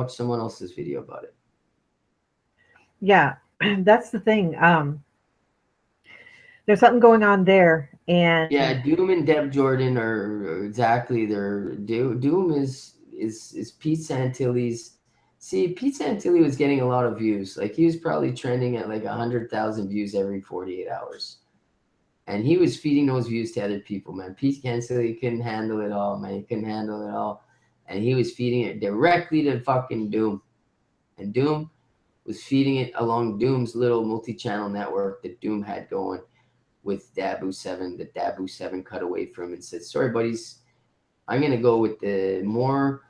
watch someone else's video about it. Yeah, that's the thing. There's something going on there, and Yeah, Doom and Deb Jordan are exactly their Doom is Pete Santilli's. See, Pete Santilli was getting a lot of views. Like he was probably trending at like 100,000 views every 48 hours, and he was feeding those views to other people. Man, Pete Santilli couldn't handle it all. Man, he couldn't handle it all, and he was feeding it directly to fucking Doom, and Doom was feeding it along Doom's little multi-channel network that Doom had going with Dabu7, the Dabu7 cut away from and said, sorry, buddies, I'm going to go with the more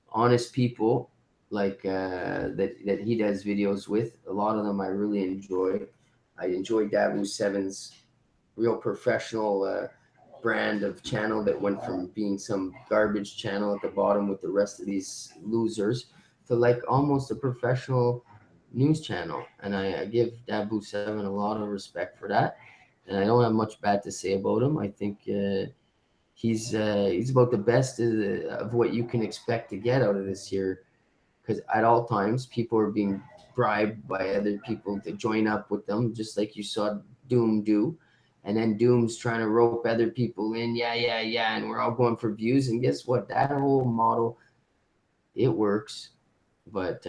honest people like that he does videos with. A lot of them I really enjoy. I enjoy Dabu7's real professional brand of channel that went from being some garbage channel at the bottom with the rest of these losers to like almost a professional news channel. And I give Dabu7 a lot of respect for that. And I don't have much bad to say about him. I think he's about the best of what you can expect to get out of this year. Because at all times, people are being bribed by other people to join up with them, just like you saw Doom do. And then Doom's trying to rope other people in, yeah, yeah, yeah, and we're all going for views. And guess what? That whole model, it works, but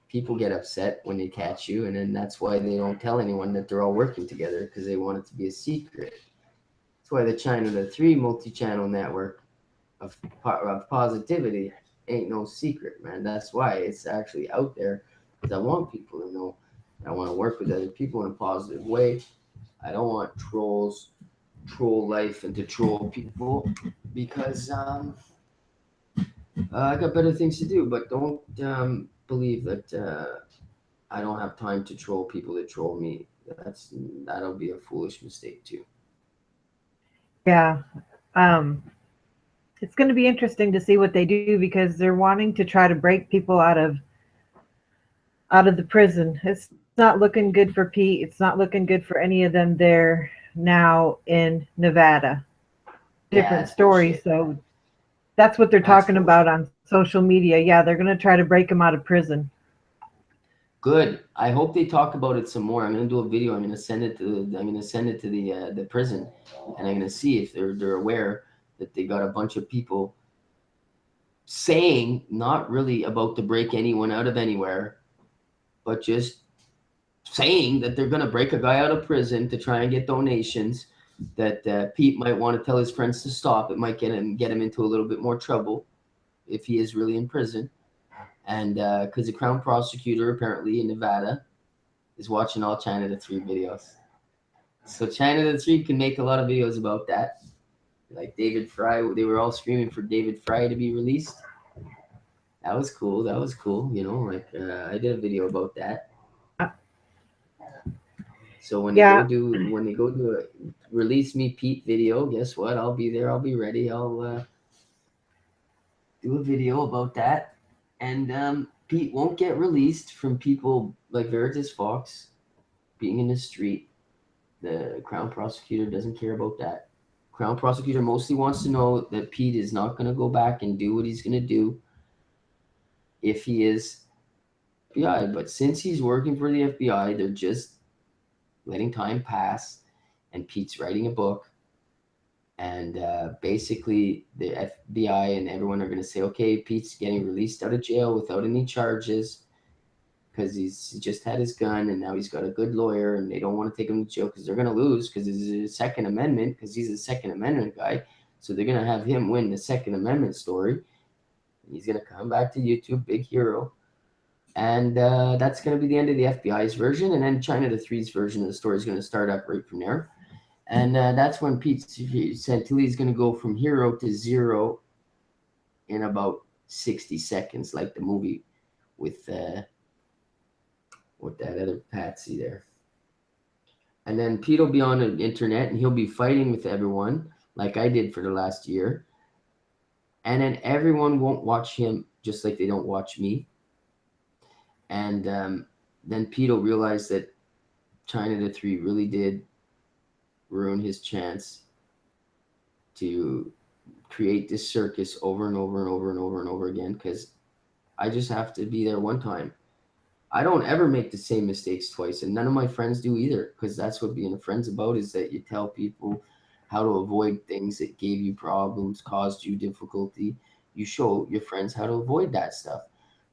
people get upset when they catch you, and then that's why they don't tell anyone that they're all working together because they want it to be a secret. That's why the China the Three multi-channel network of positivity ain't no secret, man. That's why it's actually out there because I want people to know. I want to work with other people in a positive way. I don't want trolls troll life and to troll people because I got better things to do. But don't believe that I don't have time to troll people that troll me. That'll be a foolish mistake too. yeah, um, it's going to be interesting to see what they do because they're wanting to try to break people out of the prison. It's not looking good for Pete. It's not looking good for any of them there now in Nevada. Yeah, Different that's story. bullshit. So that's what they're That's talking about bullshit. on social media. Yeah, they're going to try to break him out of prison. Good. I hope they talk about it some more. I'm gonna do a video. I'm gonna send it to the prison, and I'm gonna see if they're aware that they got a bunch of people saying not really about to break anyone out of anywhere, but just saying that they're gonna break a guy out of prison to try and get donations. That Pete might want to tell his friends to stop. It might get him into a little bit more trouble if he is really in prison. And because the Crown prosecutor apparently in Nevada is watching all China the Three videos. So China the Three can make a lot of videos about that. Like David Fry, they were all screaming for David Fry to be released. That was cool. That was cool. You know, like I did a video about that. Yeah, So yeah, when they go do a release me Pete video, guess what? I'll be there. I'll be ready. I'll do a video about that. And Pete won't get released from people like Veritas Fox being in the street. The Crown prosecutor doesn't care about that. Crown prosecutor mostly wants to know that Pete is not going to go back and do what he's going to do if he is FBI. But since he's working for the FBI, they're just letting time pass, and Pete's writing a book. And basically, the FBI and everyone are going to say, okay, Pete's getting released out of jail without any charges because he just had his gun and now he's got a good lawyer and they don't want to take him to jail because they're going to lose because it's a Second Amendment because he's a Second Amendment guy. So they're going to have him win the Second Amendment story. He's going to come back to YouTube, big hero. And that's going to be the end of the FBI's version. And then China the Three's version of the story is going to start up right from there. And that's when Pete Santilli is going to go from hero to zero in about 60 seconds, like the movie with that other Patsy there. And then Pete will be on the internet and he'll be fighting with everyone like I did for the last year. And then everyone won't watch him just like they don't watch me. And then Pete will realize that China the Three really did ruin his chance to create this circus over and over and over and over and over again because I just have to be there one time. I don't ever make the same mistakes twice, and none of my friends do either, because that's what being a friend's about, is that you tell people how to avoid things that gave you problems, caused you difficulty. You show your friends how to avoid that stuff.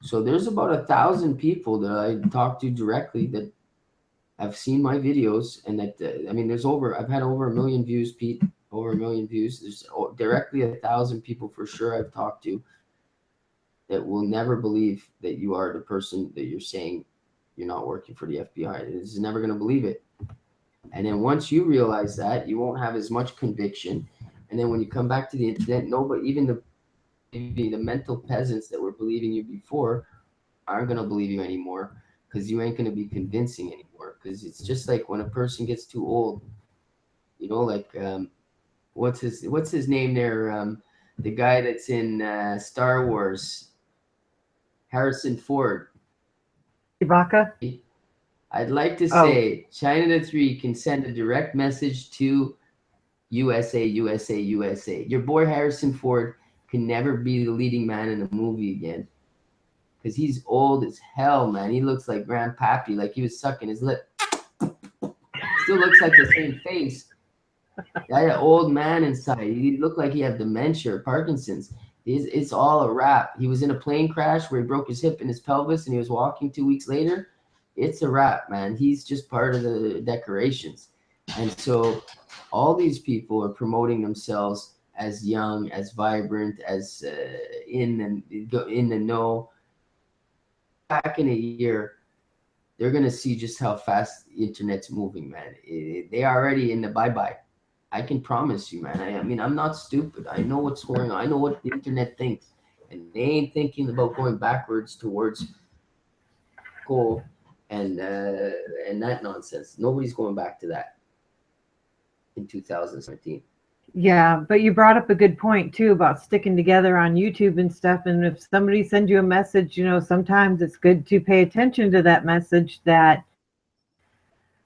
So there's about 1,000 people that I talk to directly that have seen my videos, and that I mean, I've had over 1 million views, Pete, over 1 million views. There's directly 1,000 people for sure I've talked to that will never believe that you are the person that you're saying you're not working for the FBI. It's never going to believe it. And then once you realize that, you won't have as much conviction. And then when you come back to the internet, nobody, even maybe the mental peasants that were believing you before, aren't going to believe you anymore, because you ain't going to be convincing anymore. Because it's just like when a person gets too old, like what's his name there? The guy that's in Star Wars, Harrison Ford. Chewbacca? I'd like to say China 3 can send a direct message to USA, USA, USA. Your boy Harrison Ford can never be the leading man in a movie again, because he's old as hell, man. He looks like Grandpappy, like he was sucking his lip. Still looks like the same face. That old man inside. He looked like he had dementia or Parkinson's. It's all a wrap. He was in a plane crash where he broke his hip and his pelvis, and he was walking 2 weeks later. It's a wrap, man. He's just part of the decorations. And so all these people are promoting themselves as young, as vibrant, as in the know. Back in a year, they're going to see just how fast the internet's moving, man. They are already in the bye-bye. I can promise you, man. I mean, I'm not stupid. I know what's going on. I know what the internet thinks. And they ain't thinking about going backwards towards goal and that nonsense. Nobody's going back to that in 2017. Yeah, but you brought up a good point too about sticking together on YouTube and stuff. And if somebody sends you a message, sometimes it's good to pay attention to that message, that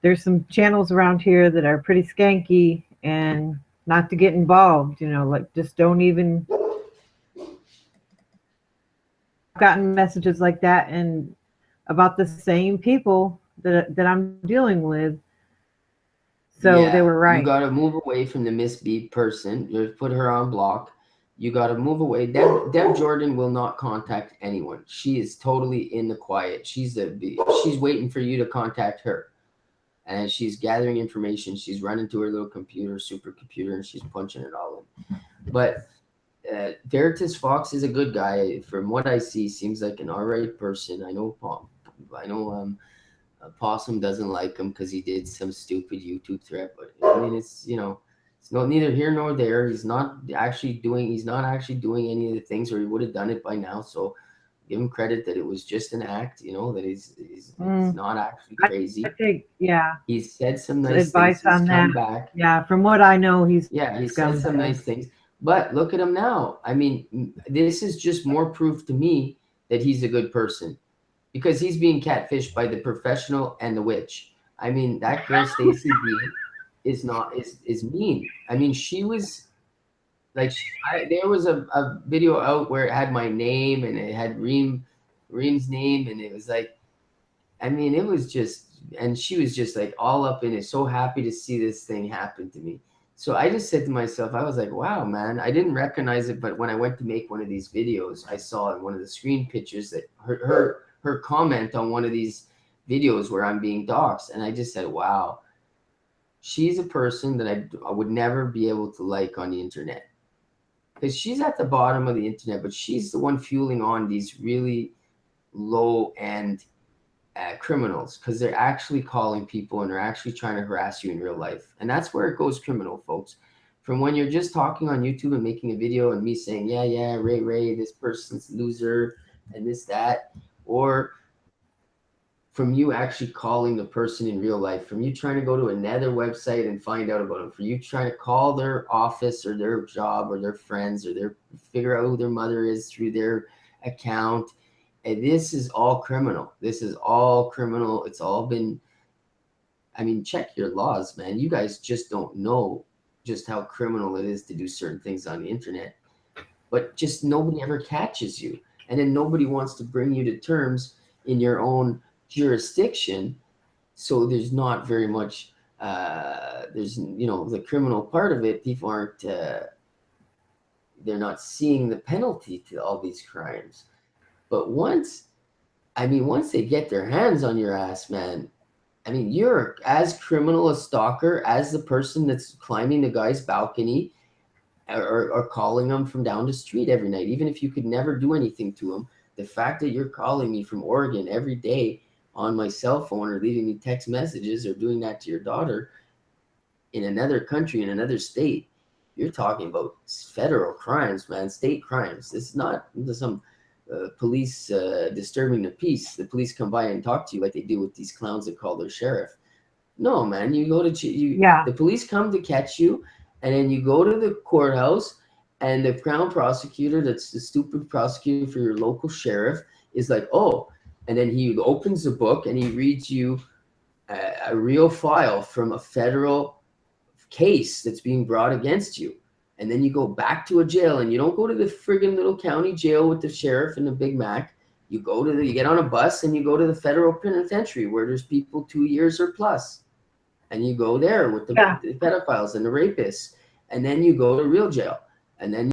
there's some channels around here that are pretty skanky, and not to get involved, like just don't even. I've gotten messages like that and about the same people that I'm dealing with. So yeah, they were right. You got to move away from the Miss B person. Just put her on block. You got to move away. Deb Jordan will not contact anyone. She is totally in the quiet. She's waiting for you to contact her. And she's gathering information. She's running to her little supercomputer, and she's punching it all in. But Veritas Fox is a good guy. From what I see, seems like an alright person. I know Possum doesn't like him because he did some stupid YouTube threat. But I mean, it's neither here nor there. He's not actually doing any of the things, or he would have done it by now. So give him credit that it was just an act, that he's not actually crazy. I think, yeah. He's said some nice advice things. He's come back. Yeah, from what I know, he said some nice things. But look at him now. I mean, this is just more proof to me that he's a good person, because he's being catfished by the professional and the witch. I mean, that girl Stacey B is mean. I mean, she was like, there was a video out where it had my name and it had Reem's name, and it was like, I mean, it was just, and she was just like all up in it, so happy to see this thing happen to me. So I just said to myself, I was like, wow, man, I didn't recognize it, but when I went to make one of these videos, I saw in one of the screen pictures that her comment on one of these videos where I'm being doxxed, and I just said, wow, she's a person that I would never be able to like on the internet, because she's at the bottom of the internet, but she's the one fueling on these really low end criminals, because they're actually calling people and they're actually trying to harass you in real life. And that's where it goes criminal, folks. From when you're just talking on YouTube and making a video and me saying, yeah, Ray, this person's loser and this, that, or from you actually calling the person in real life, from you trying to go to another website and find out about them, for you trying to call their office or their job or their friends, or figure out who their mother is through their account. And this is all criminal. It's all been, I mean, check your laws, man. You guys just don't know just how criminal it is to do certain things on the internet. But just nobody ever catches you. and then nobody wants to bring you to terms in your own jurisdiction. So there's not very much, there's, you know, the criminal part of it, people aren't, they're not seeing the penalty to all these crimes. But once they get their hands on your ass, man, I mean, you're as criminal a stalker as the person that's climbing the guy's balcony or calling them from down the street every night. Even if you could never do anything to them, the fact that you're calling me from Oregon every day on my cell phone or leaving me text messages or doing that to your daughter in another country, in another state, you're talking about federal crimes, man, state crimes. This is not some police disturbing the peace. The police come by and talk to you like they do with these clowns that call their sheriff. No, man, you go to the police come to catch you, and then you go to the courthouse, and the crown prosecutor, that's the stupid prosecutor for your local sheriff, is like, oh, and then he opens the book and he reads you a real file from a federal case that's being brought against you. And then you go back to a jail, and you don't go to the friggin' little county jail with the sheriff and the Big Mac. You go to you get on a bus and you go to the federal penitentiary where there's people 2 years or plus. And you go there with the pedophiles and the rapists. And then you go to real jail. And then